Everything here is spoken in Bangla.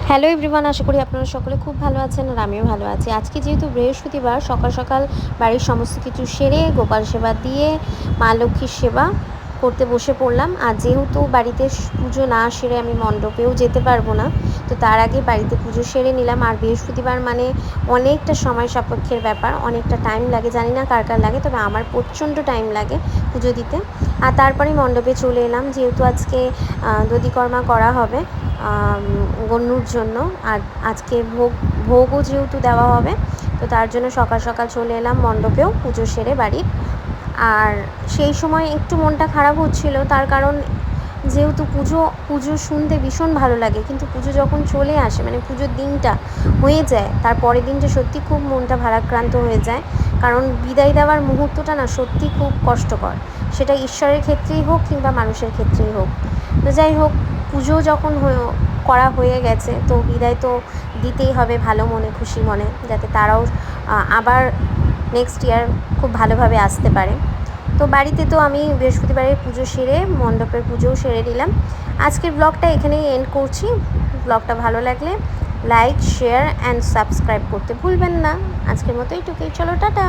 হ্যালো এভরিওয়ান, আশা করি আপনারা সকলে খুব ভালো আছেন আর আমিও ভালো আছি। আজকে যেহেতু বৃহস্পতিবার, সকাল সকাল বাড়ির সমস্ত কিছু সেরে গোপাল সেবা দিয়ে মা লক্ষ্মীর সেবা করতে বসে পড়লাম। আর যেহেতু বাড়িতে পুজো না সেরে আমি মণ্ডপেও যেতে পারবো না, তো তার আগে বাড়িতে পুজো সেরে নিলাম। আর বৃহস্পতিবার মানে অনেকটা সময় সাপেক্ষের ব্যাপার, অনেকটা টাইম লাগে, জানি না কার কার লাগে, তবে আমার প্রচণ্ড টাইম লাগে পুজো দিতে। আর তারপরে মণ্ডপে চলে এলাম, যেহেতু আজকে দধিকর্মা করা হবে গন্নুর জন্য। আর আজকে ভোগও যেহেতু দেওয়া হবে, তো তার জন্য সকাল সকাল চলে এলাম মণ্ডপেও পুজো সেরে বাড়ির। আর সেই সময় একটু মনটা খারাপ হচ্ছিল, তার কারণ যেহেতু পুজো শুনতে ভীষণ ভালো লাগে, কিন্তু পুজো যখন চলে আসে, মানে পুজোর দিনটা হয়ে যায়, তার পরের দিনটা সত্যি খুব মনটা ভারাক্রান্ত হয়ে যায়। কারণ বিদায় দেওয়ার মুহূর্তটা না সত্যি খুব কষ্টকর, সেটা ঈশ্বরের ক্ষেত্রেই হোক কিংবা মানুষের ক্ষেত্রেই হোক। তো যাই হোক, পুজো যখন করা হয়ে গেছে, তো বিদায় তো দিতেই হবে ভালো মনে, খুশি মনে, যাতে তারাও আবার নেক্সট ইয়ার খুব ভালোভাবে আসতে পারে। তো বাড়িতে তো আমি বৃহস্পতিবারের পুজো সেরে মণ্ডপের পুজোও সেরে নিলাম। আজকের ব্লগটা এখানেই এন্ড করছি। ব্লগটা ভালো লাগলে লাইক, শেয়ার অ্যান্ড সাবস্ক্রাইব করতে ভুলবেন না। আজকের মতো এইটুকুই, চলো টাটা।